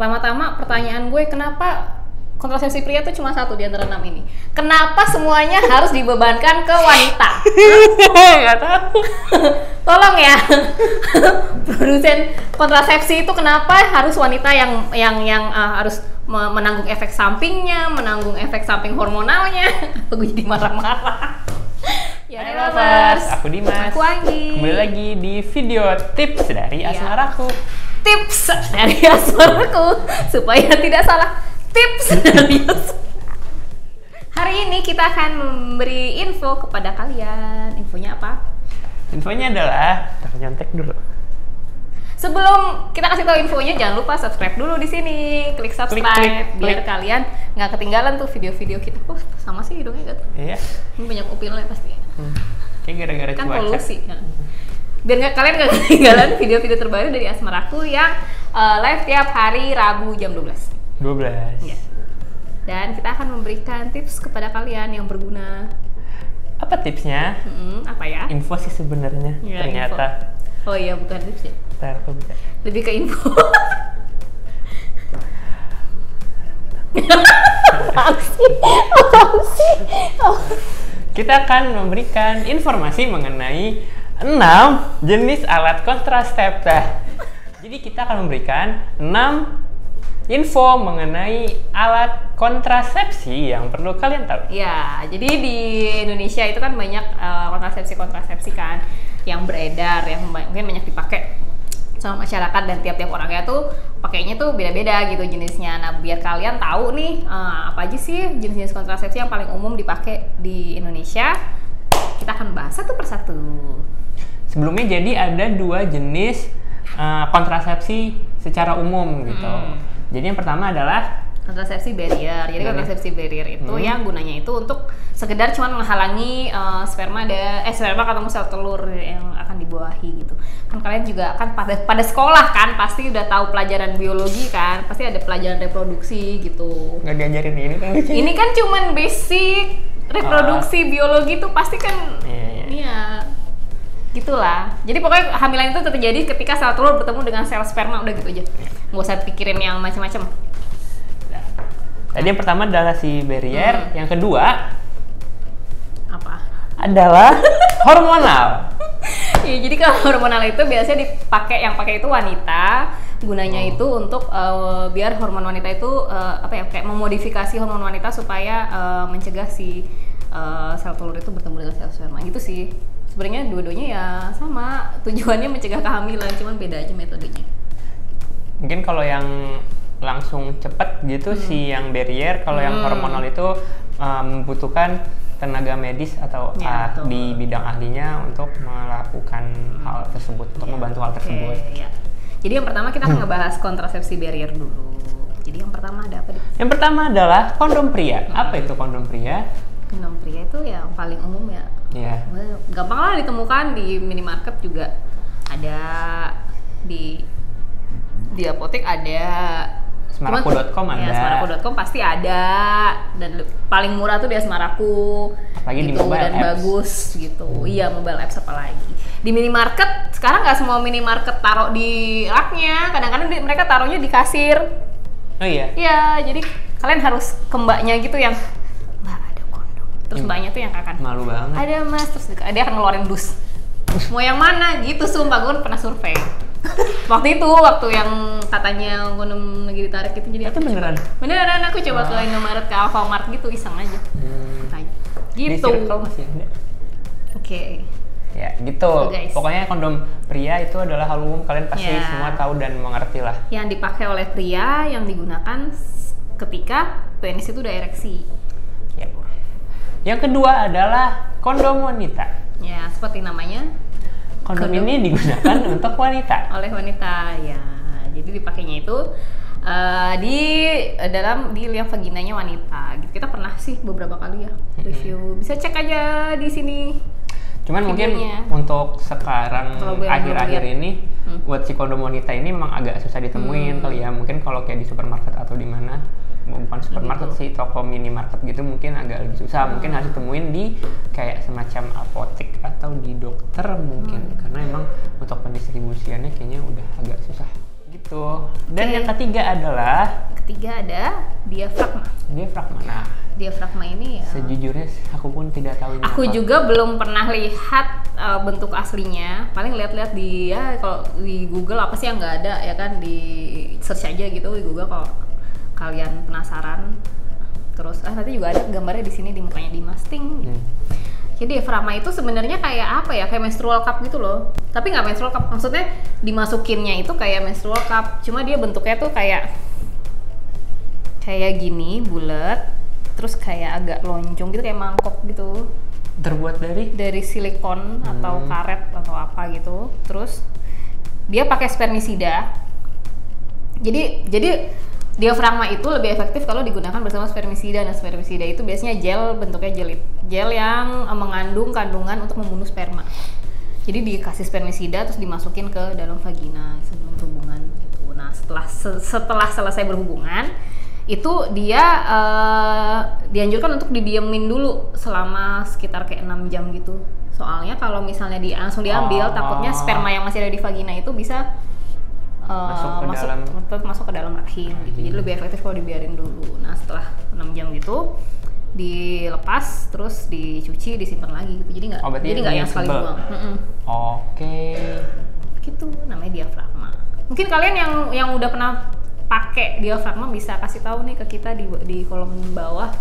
Pertama-tama pertanyaan gue, kenapa kontrasepsi pria tuh cuma 1 di antara 6 ini? Kenapa semuanya harus dibebankan ke wanita? Nggak tahu. Tolong ya, produsen kontrasepsi itu kenapa harus wanita yang harus menanggung efek sampingnya, menanggung efek samping hormonalnya? Gue jadi marah-marah. Ya, Hai lovers, aku Dimas. Aku Anggi. Kembali lagi di video tips dari Asmaraku. Tips dari Asmaraku supaya tidak salah. Tips dari Hari ini kita akan memberi info kepada kalian. Infonya apa? Infonya adalah, kita nyontek dulu. Sebelum kita kasih tahu infonya, jangan lupa subscribe dulu di sini. Klik subscribe biar kalian nggak ketinggalan tuh video-video kita. Oh, sama sih hidungnya gitu. Iya. Ini banyak upilnya pasti. Kayak gara-gara Kan cuaca. polusi. Biar kalian nggak ketinggalan video-video terbaru dari Asmaraku yang live tiap hari Rabu jam 12. 12. Ya. Dan kita akan memberikan tips kepada kalian yang berguna. Apa tipsnya? Apa ya? Info sih sebenarnya. Ya, ternyata. info. Oh iya, bukan tips ya. Ntar aku bisa. Lebih ke info. Kita akan memberikan informasi mengenai 6 jenis alat kontrasepsi. Jadi kita akan memberikan 6 info mengenai alat kontrasepsi yang perlu kalian tahu. Ya, jadi di Indonesia itu kan banyak kontrasepsi kan yang beredar, yang mungkin banyak dipakai sama masyarakat, dan tiap-tiap orangnya tuh pakainya tuh beda-beda gitu jenisnya. Nah, biar kalian tahu nih apa aja sih jenis-jenis kontrasepsi yang paling umum dipakai di Indonesia, kita akan bahas satu persatu. Sebelumnya jadi ada 2 jenis kontrasepsi secara umum gitu. Jadi yang pertama adalah kontrasepsi barrier. Jadi kontrasepsi barrier itu yang gunanya itu untuk sekedar cuma menghalangi sperma ketemu sel telur yang akan dibuahi gitu. Kan kalian juga kan pada sekolah kan pasti udah tahu pelajaran biologi kan, pasti ada pelajaran reproduksi gitu. nggak diajarin ini kan? Ini kan cuman basic reproduksi biologi tuh pasti kan iya. Gitulah. Jadi pokoknya kehamilan itu terjadi ketika sel telur bertemu dengan sel sperma, udah gitu aja. Nggak usah pikirin yang macam-macam. Tadi yang pertama adalah si barrier, yang kedua Apa? adalah hormonal. Ya, jadi kalau hormonal itu biasanya yang pakai itu wanita. Gunanya itu untuk biar hormon wanita itu kayak memodifikasi hormon wanita supaya mencegah si sel telur itu bertemu dengan sel sperma gitu sih. Sebenarnya dua-duanya ya sama, tujuannya mencegah kehamilan, cuman beda aja metodenya. Mungkin kalau yang langsung cepet gitu si yang barrier, kalau yang hormonal itu membutuhkan tenaga medis atau di bidang ahlinya untuk melakukan hal tersebut, untuk membantu hal tersebut. Ya. Jadi yang pertama kita akan ngebahas kontrasepsi barrier dulu. Jadi yang pertama ada apa? Yang pertama adalah kondom pria. Apa itu kondom pria? Kondom pria itu yang paling umum ya. Iya. Gampang lah ditemukan di minimarket juga ada, di apotek ada. Asmaraku.com ada. Ya, Asmaraku.com pasti ada, dan paling murah tuh di Asmaraku. Apalagi gitu, di mobile dan apps. Bagus gitu. Iya, mobile apps apalagi. Di minimarket sekarang nggak semua minimarket taruh di raknya, kadang-kadang mereka taruhnya di kasir. Oh iya. Iya, jadi kalian harus ke mbaknya gitu yang, "Mbak, ada kondom." Terus mbaknya tuh yang akan, Malu banget. "Ada Mas." Terus dia akan ngeluarin dus. Mau yang mana gitu, sumpah gue pernah survei. Waktu yang katanya kondom lagi ditarik gitu, jadi Itu beneran? Beneran, aku coba ke Indomaret, ke Alfamart gitu, iseng aja. Gitu. Di Circle masih ada. Oke. Ya gitu. Guys. Pokoknya kondom pria itu adalah hal umum, kalian pasti semua tahu dan mengerti lah. Yang dipakai oleh pria, yang digunakan ketika penis itu udah ereksi. Ya. Yang kedua adalah kondom wanita. Ya, seperti namanya. Kondom ini digunakan untuk wanita. Oleh wanita, ya. Jadi dipakainya itu di yang vaginanya wanita. Gitu. Kita pernah sih beberapa kali ya review. Bisa cek aja di sini. Cuman videonya. mungkin untuk sekarang akhir-akhir ini buat si kondom wanita ini memang agak susah ditemuin kali ya. Mungkin kalau kayak di supermarket atau di mana, bukan supermarket sih, toko minimarket gitu mungkin agak lebih susah. Mungkin harus ditemuin di kayak semacam apotek atau di dokter mungkin, karena emang untuk pendistribusiannya kayaknya udah agak susah. Gitu. Dan yang ketiga ada diafragma. Nah, diafragma ini ya, sejujurnya aku pun tidak tahu ini aku apa. juga belum pernah lihat bentuk aslinya, paling lihat-lihat di ya kalau di Google apa sih yang nggak ada ya kan, di search aja gitu di Google kalau kalian penasaran. Terus nanti juga ada gambarnya di sini di mukanya Dimas Ting. Jadi diafragma itu sebenarnya kayak apa ya, kayak menstrual cup gitu loh, tapi nggak menstrual cup, maksudnya dimasukinnya itu kayak menstrual cup, cuma dia bentuknya tuh kayak gini bulat, terus kayak agak lonjong gitu, kayak mangkok gitu. Terbuat dari silikon atau karet atau apa gitu. Terus dia pakai spermisida. Jadi diafragma itu lebih efektif kalau digunakan bersama spermisida. Nah, spermisida itu biasanya gel, bentuknya gel yang mengandung kandungan untuk membunuh sperma. Jadi dikasih spermisida terus dimasukin ke dalam vagina sebelum berhubungan gitu. Nah, setelah selesai berhubungan itu dia dianjurkan untuk didiemin dulu selama sekitar kayak 6 jam gitu. Soalnya kalau misalnya langsung diambil, takutnya sperma yang masih ada di vagina itu bisa masuk ke dalam rahim gitu. Jadi lebih efektif kalau dibiarin dulu. Nah, setelah 6 jam gitu dilepas, terus dicuci, disimpan lagi gitu. Jadi nggak yang sekali buang. Oke. Gitu namanya diafragma. Mungkin kalian yang udah pernah pakai diafragma bisa kasih tahu nih ke kita di kolom bawah.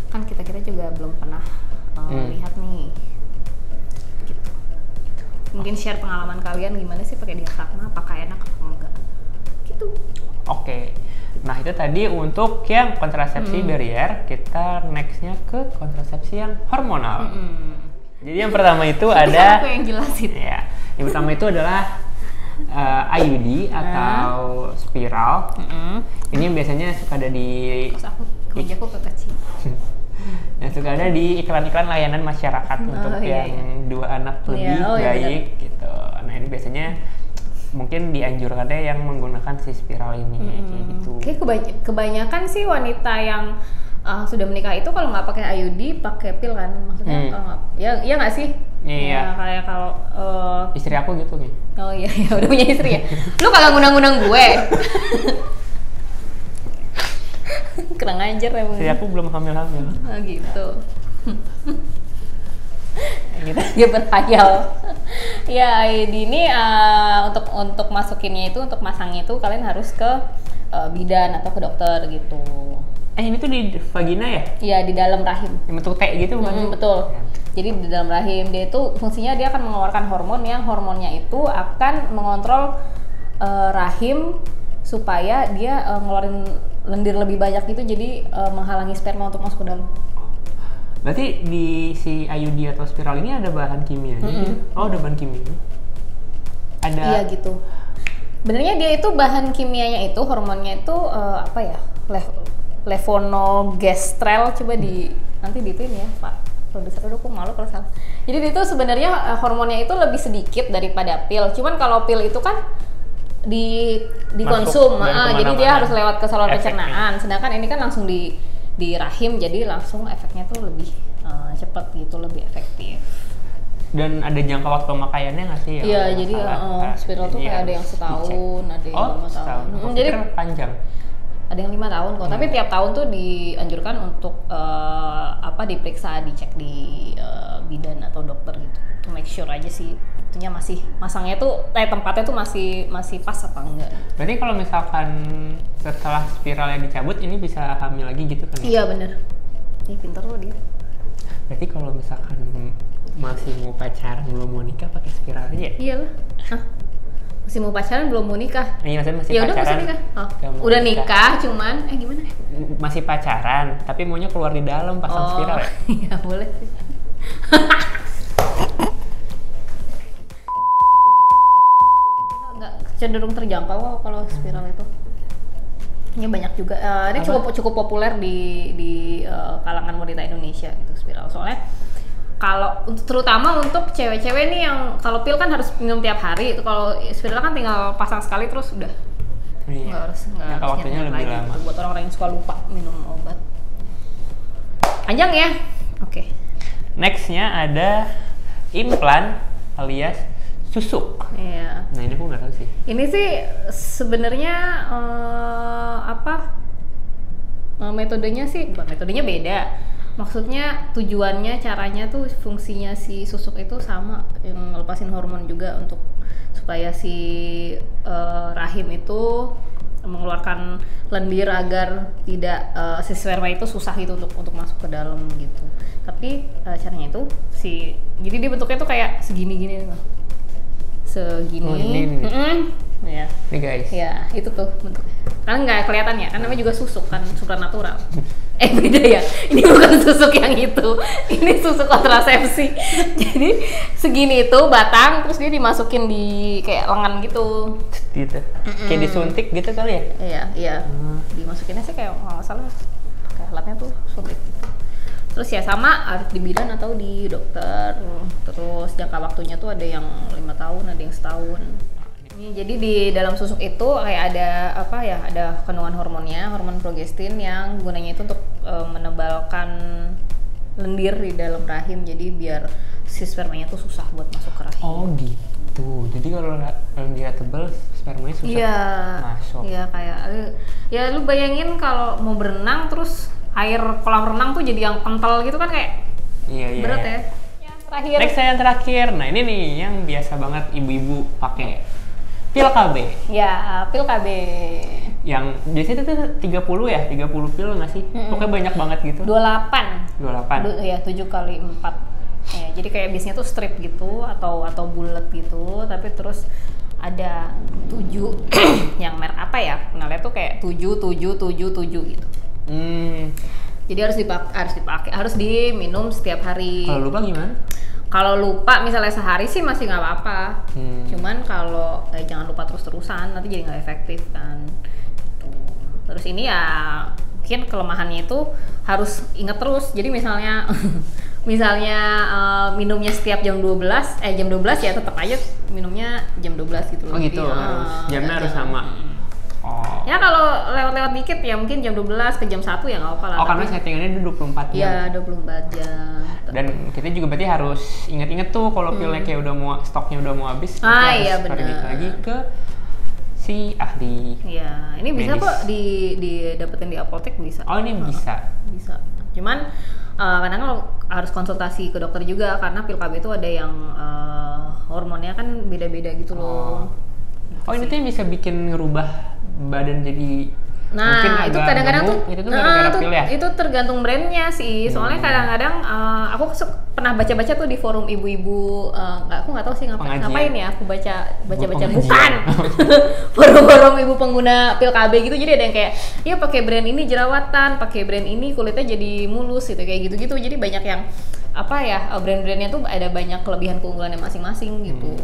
Kan kita juga belum pernah lihat nih. Gitu. Mungkin share pengalaman kalian gimana sih pakai diafragma, apakah enak atau enggak. Gitu. Oke. Nah, itu tadi untuk yang kontrasepsi barrier. Kita nextnya ke kontrasepsi yang hormonal. Jadi yang pertama itu ada aku yang jelasin. Ya, yang pertama itu adalah IUD atau spiral. Ini biasanya suka ada di mejaku kekecil. Yang suka ada di iklan-iklan layanan masyarakat untuk yang 2 anak lebih baik gitu. Nah, ini biasanya mungkin dianjurkannya yang menggunakan si spiral ini kayak gitu. Kayak kebanyakan sih wanita yang sudah menikah itu kalau nggak pakai IUD pakai pil kan, maksudnya kalau nggak, ya nggak sih? Iya. Ya, kayak kalau istri aku gitu nih. Oh iya, udah punya istri ya. Lu kagak ngundang-ngundang gue. Kurang ajar emang. Istri aku belum hamil-hamil. Oh gitu. Gitu. Dia berhayal. Ya, IUD ini untuk masukinnya itu, untuk masangnya itu kalian harus ke bidan atau ke dokter gitu. Ini tuh di vagina ya? Iya, di dalam rahim. Yang bentuk T gitu bukan? Betul. Jadi di dalam rahim dia itu fungsinya dia akan mengeluarkan hormon yang hormonnya itu akan mengontrol rahim supaya dia ngeluarin lendir lebih banyak gitu, jadi menghalangi sperma untuk masuk ke dalam. Berarti di si IUD atau spiral ini ada bahan kimianya gitu? Oh, ada bahan kimia. Ada. Iya gitu. Benernya dia itu bahan kimianya itu, hormonnya itu apa ya? Levonorgestrel, coba nanti dituin ya Pak produser, aku malu kalau salah. Jadi itu sebenarnya hormonnya itu lebih sedikit daripada pil. Cuman kalau pil itu kan dikonsum, jadi dia harus lewat ke saluran pencernaan. Sedangkan ini kan langsung di rahim, jadi langsung efeknya tuh lebih cepat gitu, lebih efektif. Dan ada jangka waktu pemakaiannya nggak sih? Iya, jadi spiral tuh kayak ada yang setahun, ada yang 5 tahun. Jadi panjang. Ada yang 5 tahun kok, tapi tiap tahun tuh dianjurkan untuk diperiksa, dicek di bidan atau dokter gitu, to make sure aja sih itunya masih masangnya tuh tempatnya tuh masih pas apa enggak. Berarti kalau misalkan setelah spiralnya dicabut ini bisa hamil lagi gitu kan? Iya bener. Ih, pintar loh dia. Berarti kalau misalkan masih mau pacaran belum mau nikah pakai spiral aja? Iyalah. Masih mau pacaran belum mau nikah? Iya, maksudnya masih pacaran. Udah nikah. Udah nikah cuman gimana? Masih pacaran tapi maunya keluar di dalam pasang spiral ya? Iya boleh sih. Nggak cenderung terjangkau kalau spiral itu. Ini banyak juga. Ini cukup populer di kalangan wanita Indonesia gitu spiral. Soalnya kalau terutama untuk cewek-cewek nih yang kalau pil kan harus minum tiap hari, itu kalau spiral kan tinggal pasang sekali terus udah. Nggak harus waktunya lebih lama. Gitu, buat orang-orang yang suka lupa minum obat. Panjang ya. Oke. Nextnya ada implan alias susuk. Iya. Nah ini aku nggak tahu sih. Ini sih sebenarnya metodenya sih, bukan metodenya beda. Maksudnya tujuannya, caranya tuh, fungsinya si susuk itu sama, yang ngelepasin hormon juga untuk supaya si rahim itu mengeluarkan lendir agar tidak si sperma itu susah gitu untuk masuk ke dalam gitu. Tapi caranya itu jadi dia bentuknya tuh kayak segini-gini nih, segini. Oh, ini. Ya. Nih guys. Ya, itu tuh bentuknya. Kan nggak kelihatan ya, kan namanya juga susuk kan, supranatural. Beda ya. Ini bukan susuk yang itu. Ini susuk kontrasepsi. Jadi segini itu batang, terus dia dimasukin di kayak lengan gitu. Gitu. Kayak disuntik gitu kali ya? Iya. Dimasukinnya sih kayak nggak salah, kayak alatnya tuh suntik gitu. Terus ya sama harus di bidan atau di dokter. Terus jangka waktunya tuh ada yang 5 tahun, ada yang setahun. Jadi di dalam susuk itu kayak ada ada kandungan hormonnya, hormon progestin yang gunanya itu untuk menebalkan lendir di dalam rahim, jadi biar si spermanya tuh susah buat masuk ke rahim. Oh gitu. Jadi kalau lendirnya tebal, spermanya susah masuk. Iya, kayak ya lu bayangin kalau mau berenang terus air kolam renang tuh jadi yang kental gitu kan, kayak berat ya. Terakhir. Next yang terakhir. Nah, ini nih yang biasa banget ibu-ibu pakai. Pil KB. Ya, pil KB. Yang biasanya itu 30 ya? 30 pil nggak sih? Pokoknya banyak banget gitu. 28. Ya, 7 kali 4. Ya, jadi kayak biasanya tuh strip gitu atau bulat gitu, tapi terus ada 7 yang merek apa ya? Kenalnya tuh kayak 7 gitu. Jadi harus dipakai, harus diminum setiap hari. Kalau lupa gimana? Kalau lupa misalnya sehari sih masih nggak apa-apa. Cuman kalau jangan lupa terus-terusan, nanti jadi nggak efektif kan. Terus ini ya mungkin kelemahannya itu harus ingat terus. Jadi misalnya minumnya setiap jam 12 ya tetap aja minumnya jam 12 gitu loh. Oh gitu, jamnya harus sama. Oh. Ya kalau lewat-lewat dikit ya mungkin jam 12 ke jam 1 ya nggak apa-apa lah. Oh, karena settingannya 24 jam. Iya, 24 jam. Dan kita juga berarti harus ingat-ingat tuh kalau pilnya kayak stoknya udah mau habis, iya harus benar. lagi ke si ahli. Iya, ini bisa kok didapetin di apotek bisa. Oh, ini bisa. Bisa. Cuman kadang harus konsultasi ke dokter juga karena pil KB itu ada yang hormonnya kan beda-beda gitu loh. Oh, ini tuh yang bisa bikin ngerubah badan jadi itu kadang-kadang tuh itu gara-gara pil ya? Itu tergantung brandnya sih. Soalnya kadang-kadang aku pernah baca-baca tuh di forum ibu-ibu, aku nggak tahu sih ngapain ya, aku baca bukan forum ibu pengguna pil KB gitu. Jadi ada yang kayak ya pakai brand ini jerawatan, pakai brand ini kulitnya jadi mulus gitu, kayak gitu-gitu. Jadi banyak yang brand-brandnya tuh ada banyak kelebihan keunggulannya masing-masing gitu.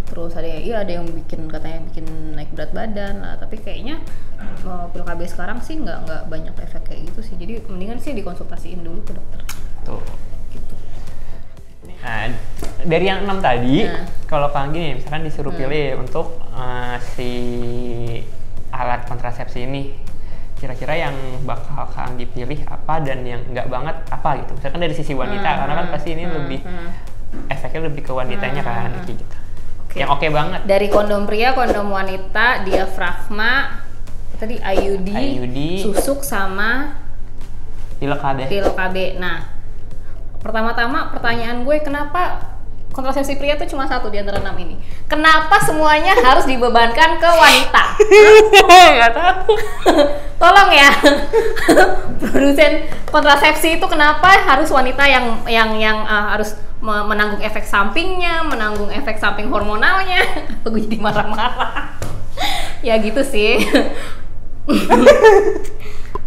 Terus ada yang katanya bikin naik berat badan lah, tapi kayaknya pil KB sekarang sih nggak banyak efek kayak gitu sih. Jadi mendingan sih dikonsultasiin dulu ke dokter. Tuh. Gitu. Nah, dari yang 6 tadi, kalau kalian gini, misalkan disuruh pilih untuk si alat kontrasepsi ini, kira-kira yang bakal kalian dipilih apa dan yang nggak banget apa gitu. Misalkan dari sisi wanita, karena kan pasti ini lebih efeknya lebih ke wanitanya kan, kayak gitu. Yang oke banget. Dari kondom pria, kondom wanita, diafragma, tadi IUD, susuk sama pil KB. Nah, pertama-tama pertanyaan gue, kenapa kontrasepsi pria tuh cuma 1 di antara 6 ini? Kenapa semuanya harus dibebankan ke wanita? Gak tahu. Tolong ya, produsen kontrasepsi itu kenapa harus wanita yang harus menanggung efek sampingnya, menanggung efek samping hormonalnya? Gue jadi marah-marah. Ya gitu sih.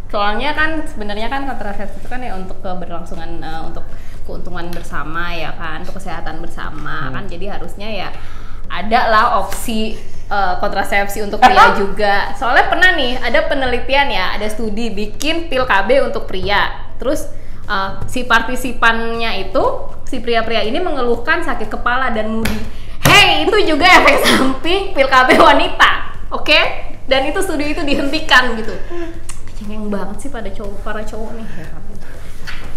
Soalnya kan sebenarnya kan kontrasepsi itu kan ya untuk keberlangsungan, untuk keuntungan bersama ya kan, untuk kesehatan bersama kan. Jadi harusnya ya ada lah opsi kontrasepsi untuk pria juga. Soalnya pernah nih ada penelitian ya, ada studi bikin pil KB untuk pria. Terus si partisipannya itu, si pria-pria ini mengeluhkan sakit kepala dan moody. Hey, itu juga efek samping pil KB wanita, oke? Dan itu studi itu dihentikan gitu. Cengeng banget sih para cowok nih.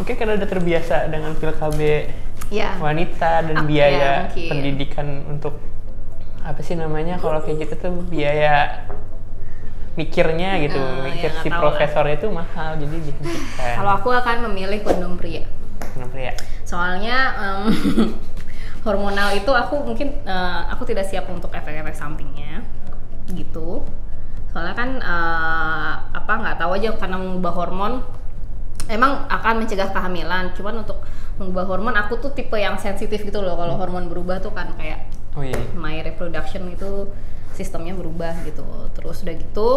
Oke, karena udah terbiasa dengan pil KB wanita dan biaya pendidikan untuk apa sih namanya kalau kayak gitu tuh biaya mikirnya gitu, mikir si profesornya itu mahal jadi dihentikan. Kalau aku akan memilih kondom pria. Kondom pria. Soalnya hormonal itu aku mungkin aku tidak siap untuk efek-efek sampingnya gitu. Soalnya kan nggak tahu aja karena mengubah hormon emang akan mencegah kehamilan. Cuman untuk mengubah hormon aku tuh tipe yang sensitif gitu loh. Kalau hormon berubah tuh kan kayak my reproduction itu sistemnya berubah gitu. Terus udah gitu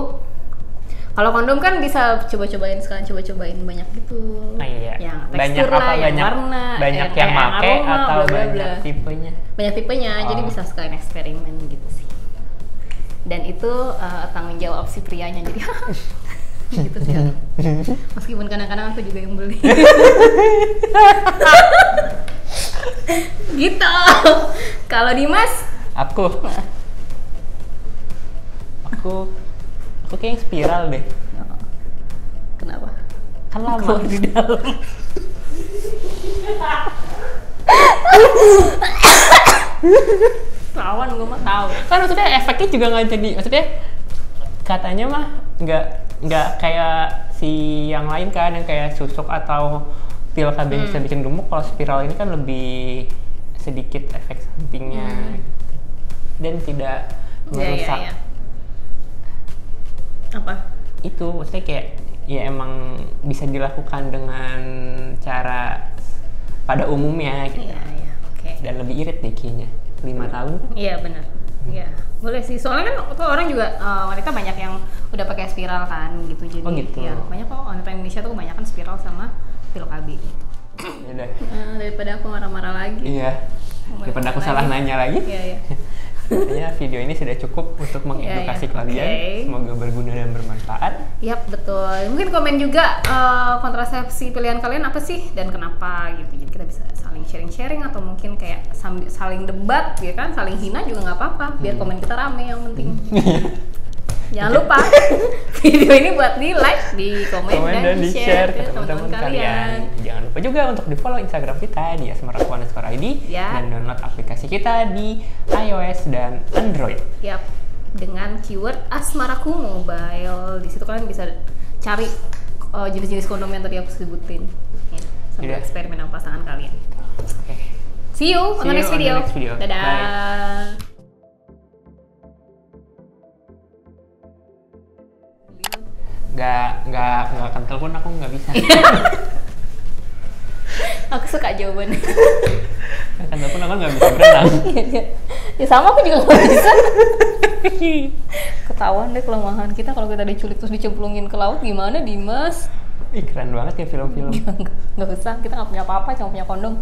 kalau kondom kan bisa coba-cobain banyak gitu. Yang tekstur yang warna, banyak yang make aroma, atau banyak tipenya. Banyak tipenya, jadi bisa sekalian eksperimen gitu sih. Dan itu tanggung jawab si prianya jadi gitu sih. Meskipun kadang-kadang aku juga yang beli. Gitu. Kalau Dimas? Aku kayak spiral deh. Kenapa? Kan lama di dalam. Lawan gue mah tahu. Kan maksudnya efeknya juga nggak jadi. Maksudnya katanya mah nggak kayak si yang lain kan yang kayak susuk atau pil KB bisa bikin gemuk. Kalau spiral ini kan lebih sedikit efek sampingnya dan tidak merusak. Apa? Itu maksudnya kayak ya emang bisa dilakukan dengan cara pada umumnya gitu. Iya, oke. Dan lebih irit deh kayaknya 5 tahun. Iya benar. Iya, boleh sih. Soalnya kan orang juga wanita banyak yang udah pakai spiral kan gitu. Jadi gitu. Ya, banyak kok wanita Indonesia tuh kebanyakan spiral sama pil KB. Yaudah. Daripada aku marah-marah lagi. Iya. Daripada aku salah nanya lagi. Iya. Kayaknya video ini sudah cukup untuk mengedukasi kalian. Semoga berguna dan bermanfaat. Yap, betul. Mungkin komen juga kontrasepsi pilihan kalian apa sih dan kenapa gitu. Jadi kita bisa saling sharing-sharing atau mungkin kayak saling debat ya kan, saling hina juga nggak apa-apa. Biar komen kita rame yang penting. Jangan lupa video ini buat di like, di komen dan di share ke teman-teman kalian. Jangan lupa juga untuk di follow Instagram kita di @asmaraku_id dan download aplikasi kita di iOS dan Android. Yap, dengan keyword Asmaraku Mobile. Di situ kalian bisa cari jenis-jenis kondom yang tadi aku sebutin. Ya, sambil eksperimen sama pasangan kalian. See you on the next video. Dadah. Bye. Nggak kental pun aku nggak bisa. Aku suka jawabannya. Nggak kental pun aku nggak bisa berenang. Ya sama aku juga nggak bisa. Ketahuan deh kelemahan kita kalau kita diculik terus dicemplungin ke laut gimana Dimas? Ih keren banget ya film-film. Nggak usah, kita nggak punya apa-apa, cuma punya kondom.